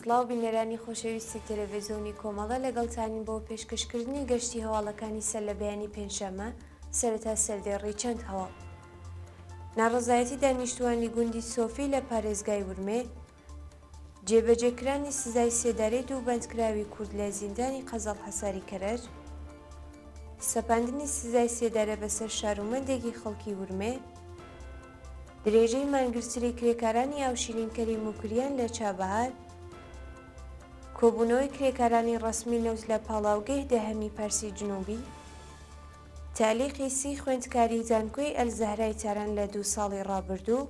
سڵاو بینەرانی خۆشەویستی تەلەڤیزیۆنی کۆمەڵە لەگەڵتانین بۆ پێشکەشکردنی گەشتی هەواڵەکانی سەر لە بەیانی پێنجشەممە سەرەتا سەردێڕی چەند هەواڵ. ناڕەزایەتی دانیشتوانی گوندی سۆفی لە پارێزگای ورمێ، جێبەجێکرانی سزای سێدارەی دوو بەندکراوی کورد لە زیندانی قەزەڵ حەساری کەرەج، سەپاندنی سزای سێدارە بەسەر شارومەندێکی خەڵکی ورمێ، درێژەی مانگرتری کرێکارانی ئاوشیرینکەری موکریان لە چابەهار، کۆبوونەوەی کرێکارانی ڕەسمی نەوت لە پاڵاوگەی دەهەمی پارسی جنوبی، تالیقی سی خوێندکاری زانکۆی ئەلزەهرای تاران لە 2 ساڵی ڕابردوو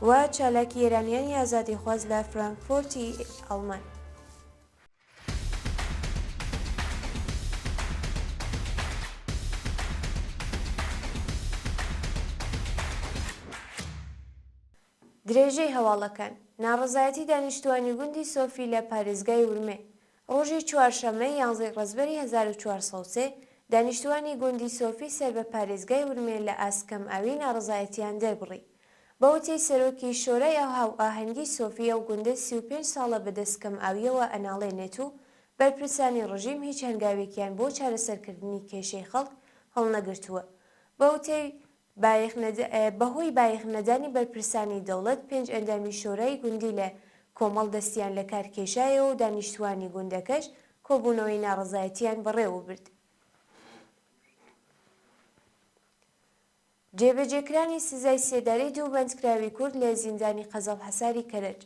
و چالاکی ئێرانیانی ئازادیخواز لە فرانکفۆرتی ئەڵمان. درێژەی هەواڵەکان ناڕەزایەتی دانیشتوانی گوندی سۆفی لە پارێزگای ورمێ ڕۆژی چوارشەممەی 11 ڕەزبەری 1403 دانیشتوانی گوندی سۆفی سەر بە پارێزگای ورمێ لە ئاسکەم ئاوی ناڕەزایەتیان دەربڕی. بە وتەی سەرۆکی شۆرای هاو ئاهەنگی سۆفی ئەو گوندە 35 ساڵە بەدەستکەم ئاویەوە ئەناڵێنێت و بەرپرسانی ڕژیم هیچ هەنگاوێکیان بۆ چارەسەرکردنی کێشەی خەڵک هەڵنەگرتووە. بە وتەی بەهۆی بایەخنەدانی بەرپرسانی دەوڵەت 5 ئەندامی شۆرای گوندی لە کۆمەڵ دەستیان لە کار کێشایەوە و دانیشتوانی گوندەکەش کۆبوونەوەی ناڕەزایەتیان بەڕێوەبرد. جێبەجێکرانی سزای سێدارەی دوو بەندکراوی کورد لە زیندانی قەزەڵ حەساری کەرەج.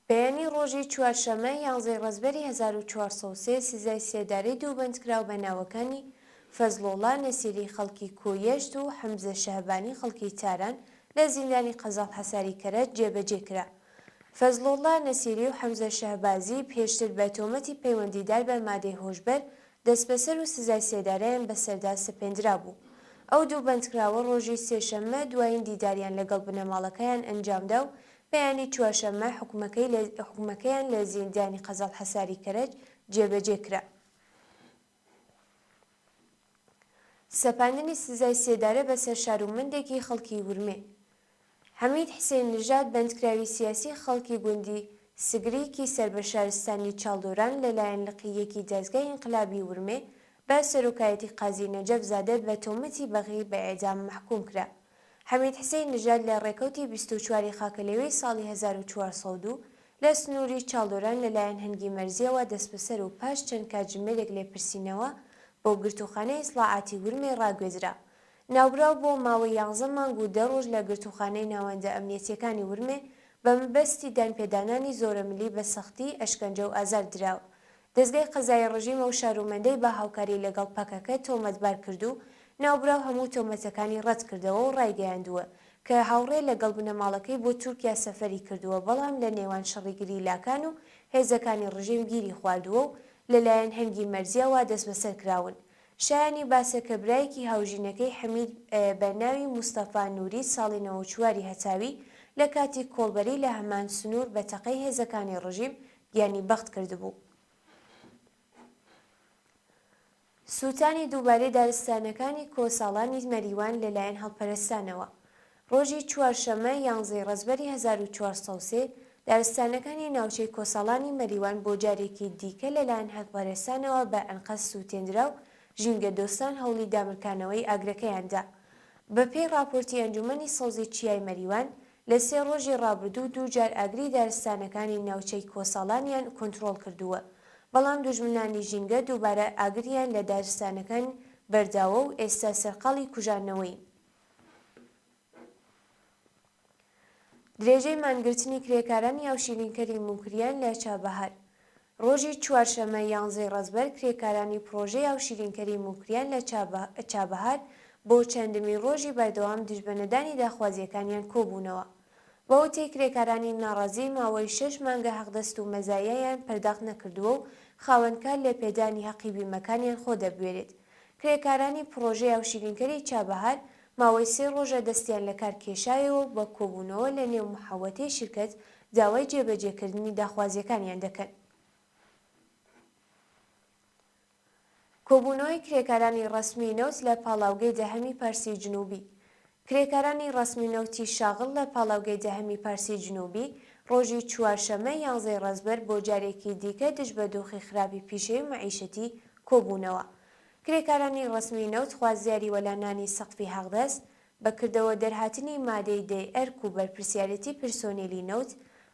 بەیانی ڕۆژی چوارشەممە 11 ڕەزبەری 1403 سزای سێدارەی دوو بەندکراو بە ناوەکانی فەزڵۆڵا نەسیری خەڵکی کۆیەشت و حەمزە شەهبانی خەڵکی تاران لە زیندانی قەزەڵ حەساری کەرەج جێبەجێکرا. فەزڵۆڵا نەسیری و حەمزە شەهبازی پێشتر بە تۆمەتی پەیوەندیدار بە مادەی هۆشبەر دەست بەسەر و سزای سێدارەیان بەسەردا سپێندرا بوو. ئەو دوو بەندکراوە ڕۆژی سێشەممە دوایین دیداریان لەگەڵ بنەماڵەکەیان ئەنجامدا و بەیانی چوارشەممە حکومەکەیان لە زیندانی قەزەڵ حەساری کەرەج جێبەجێکرا. سەپاندنی سزای سێدارە بەسەر شارومەندێکی خەڵکی ورمێ. حەمید حسێن نژاد بەندکراوی سیاسی خەڵکی گوندی سگریکی سەر بە شارستانی چاڵدۆران لەلایەن لقیەکی دەستگای ئینقلابی ورمێ بە سەرۆکایەتی قازی نەجەف زادە بە تۆمەتی بەغی بە ئێدام محکوم کرا. حەمید حسێن نژاد لە ڕێکەوتی 24 خاکەلێوەی ساڵی 1402 لە سنووری چاڵدۆران لەلایەن هەنگی مەرزیەوە دەست بەسەر و پاش چەند کاتژمێرێک لێپرسینەوە بۆ گرتوخانەی ئیسلاحاتی ورمێ ڕاگوێزرا. ناوبراو بۆ ماوەی 11 مانگ و 10 ڕۆژ لە گرتوخانەی ناوەندە ئەمنیەتیەکانی ورمێ بە مەبەستی دانپێدانانی زۆرەملی بە سەختی ئەشکەنجە و ئازار دراوە. دەستگای قەزای ڕژیم ئەو شارومەندەی بە هاوکاری لەگەڵ پەکەکە تۆمەتبار کرد و ناوبراو هەموو تۆمەتەکانی ڕەت کردەوە و ڕایگەیاندووە کە هاوڕێ لەگەڵ بنەماڵەکەی بۆ تورکیا سەفەری کردووە، بەڵام لە نێوان شەڕیگری لاکان و هێزەکانی ڕژیم گیری خواردووە و لەلایەن هەنگی مەرزیەوە دەست بەسەر کراون. شایانی باسەکە برایەکی هاوژینەکەی حەمید بە ناوی موستەفا نووری ساڵی 94 هەتاوی لە کاتی کۆڵبەری لە هەمان سنوور بە تەقەی هێزەکانی ڕژیم گیانی بەخت کردبوو. سووتانی دووبارەی دارستانەکانی کۆساڵانی مەریوان لەلایەن هەڵپەرستانەوە. ڕۆژی چوارشەممە 11 ڕەزبەری 1403 دارستانەکانی ناوچەی کۆساڵانی مەریوان بۆ جارێکی دیکە لەلایەن هەڵپەرستانەوە بە ئەنقەس سووتێنرا و ژینگە دۆستان هەوڵی دامرکانەوەی ئاگرەکەیاندا. بەپێی راپۆرتی ئەنجومەنی سەوزی چیای مەریوان لە 3 ڕۆژی ڕابردوو 2 جار ئاگری دارستانەکانی ناوچەی کۆساڵانیان کۆنتڕۆڵ کردووە، بەڵام دوژمنانی ژینگە دووبارە ئاگریان لە دارستانەکان بەرداوە و ئێستا سەرقاڵی کوژانەوەی. درێژەی مانگرتنی کرێکارانی ئاوشیرینکەری موکریان لە چابەهار. ڕۆژی چوارشەممە 11 ڕەزبەر کرێکارانی پرۆژەی ئاوشیرینکەری موکریان لە چابەهار بۆ چەندەمین ڕۆژی بەردەوام دژبەنەدانی داخوازیەکانیان کۆبوونەوە. بە وتەی کرێکارانی ناڕازی ماوەی 6 مانگە حەقدەست و مەزایایان پەرداخت نەکردووە و خاوەنکار لە پێدانی حەقی بیمەکانیان خۆ دەبوێرێت. کرێکارانی پرۆژەی ئاوشیرینکەری چابەهار ماوەی 3 ڕۆژە دەستیان لە کار کێشایەوە بە کۆبوونەوە لە نێو محەوەتەی شرکەت داوای جێبەجێکردنی داخوازیەکانیان دەکەن. کۆبوونەوەی کرێکارانی ڕەسمی نەوت لە پاڵاوگەی دەهەمی پارسی جنوبی. کرێکارانی ڕسمی نەوتی شاغڵ لە پاڵاوگەی دەهەمی پارسی جنوبی ڕۆژی چوارشەمە 11 ڕەزبەر بۆ جارێکی دیکە دژ بە دۆخی خراپی پیشەی و مەعیشەتی کۆبوونەوە. کرێکارانی ڕسمی نەوت خوازیاری وەلانانی سەقفی حەقدەست بەکردەوە دەرهاتنی مادەی دەی ئەرک و بەرپرسیارەتی پرسۆنێلی نەوت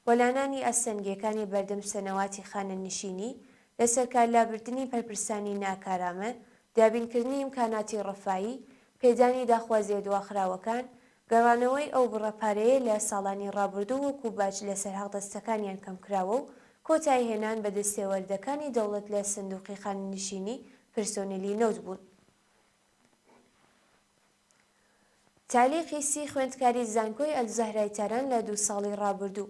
وەلانانی ئەسەنگیەکانی بەردەم سەنەواتی خانەنشینی لەسەر کارلابردنی پەرپرسانی ناکارامە، دابینکردنی ئیمکاناتی ڕەفایی، پێدانی داخوازیە دواخراوەکان، گەڕانەوەی ئەو بڕەپارەیە لە ساڵانی ڕابردوو وەکو باج لەسەر حەقدەستەکانیان کەمکراوە و کۆتایی هێنان بە دەستێوەردەکانی دەوڵەت لە سندوقی خانەنشینی پرسۆنێلی نەوت بوون. تالیقی سی خوێندکاری زانکۆی ئەلزەهرای تاران لە 2 ساڵی ڕابردوو.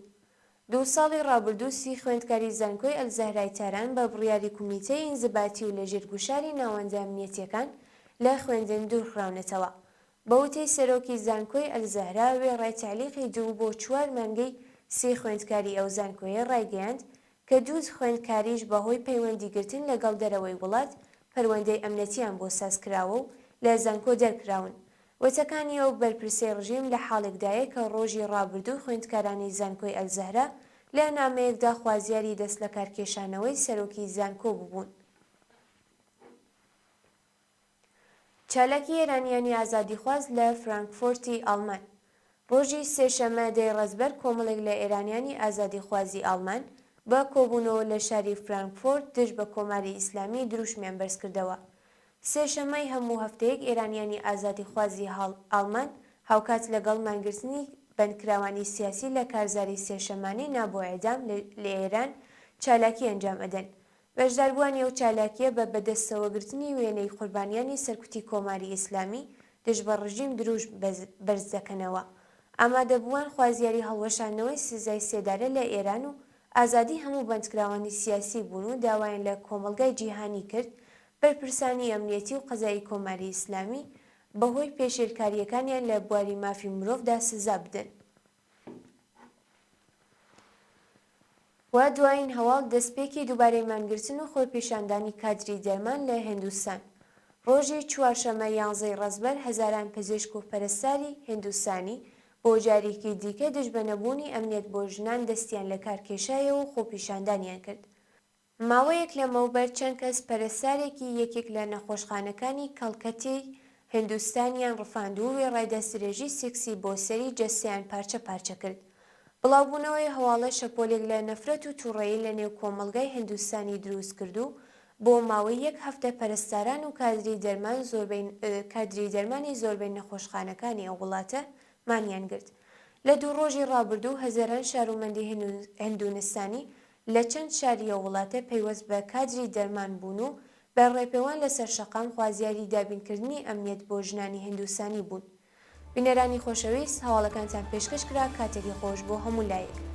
2 ساڵی ڕابردوو سی خوێندکاری زانکۆی ئەلزەهرای تاران بە بڕیاری کومیتەی ئینزباتی و لە ژێرگوشاری ناوەندە ئەمنیەتیەکان لە خوێندن دوورخراونەتەوە. بە وتەی سەرۆکی زانکۆی ئەلزەهرا وێڕای تالیقی 2 بۆ 4 مانگەی سی خوێندکاری ئەو زانکۆیە ڕایگەیاند کە 2 خوێندکاریش بەهۆی پەیوەندیگرتن لەگەڵ دەرەوەی وڵات پەروەندەی ئەمنەتیان بۆ سازکراوە و لە زانکۆ دەرکراون. وتەکانی ئەو بەرپرسەی ڕژیم لە حاڵێکدایە کە ڕۆژی ڕابردوو خوێندکارانی زانکۆی ئەلزەهرا لە نامەیەکدا خوازیاری دەست لە کارکێشانەوەی سەرۆکی زانکۆ ببوون. چالاکی ئێرانیانی ئازادیخواز لە فرانکفۆرتی ئاڵمان. ڕۆژی سێشەمە 10 ڕەزبەر کۆمەڵێک لە ئێرانیانی ئازادیخوازی ئاڵمان بە کۆبوونەوە لە شاری فرانکفۆرت دژ بە کۆماری ئیسلامی دروشمیان بەرز کردەوە. سێشەمەی هەموو هەفتەیەک ئێرانیانی ئازادیخوازی ئاڵمان هاوکات لەگەڵ مانگرتنی بەندکراوانی سیاسی لە کارزاری سێشەمانی نابۆ ئێدام لە ئێران چالاکی ئەنجام ئەدەن. بەشداربووانی ئەو چالاکیە بە بەدەستەوەگرتنی وێنەی قوربانیانی سەرکوتی کۆماری ئیسلامی دژ بە ڕژیم دروست بەرز دەکەنەوە. ئامادەبووان خوازیاری هەڵوەشانەوەی سزای سێدارە لە ئێران و ئازادی هەموو بەندکراوانی سیاسی بوون و داوایان لە کۆمەلگای جیهانی کرد بەرپرسانی ئەمنیەتی و قەزایی کۆماری ئیسلامی بەهۆی پێشێلکاریەکانیان لە بواری مافی مرۆڤدا سزا بدەن. وا دوایین هەواڵ دەستپێکی دووبارەی مانگرتن و خۆپێشاندانی کادری دەرمان لە هیندستان. ڕۆژی چوارشەمە 11 ڕەزبەر هەزاران پزیشک و پەرستاری هیندستانی بۆ جارێکی دیکە دژ بە نەبوونی ئەمنیەت بۆ ژنان دەستیان لە کارکێشایەوە و خۆپێشاندانیان کرد. ماوەیەک لەمەوبەر چەند کەس پەرستارێکی یەکێک لە نەخۆشخانەکانی کەڵکەتی هیندستانیان ڕفاندوو و وێڕای دەستدرێژی سێکسی بۆ سەری جەستەیان پارچە پارچە کرد. بڵاوبوونەوەی هەواڵە شەپۆلێک لە نەفرەت و تووڕەیی لە نێو کۆمەلگای هیندستانی دروست کردو بۆ ماوەی 1 هەفتە پەرستاران و کادری دەرمانی زۆربەی نەخۆشخانەکانی ئەو وڵاتە مانیان گرت. لە 2 ڕۆژی ڕابردوو هەزاران شارومەندی هیندونستانی لە چەند شاریە وڵاتە پەیوەست بە کادری دەرمان بوون و بە ڕێپێوان لەسەر شەقام خوازیاری دابینکردنی ئەمنیەت بۆ ژنانی هیندستانی بوون. بینەرانی خۆشەویست، هەواڵەکانتان پێشکەش کرا کاتێکی خۆش بۆ هەموو لایەک.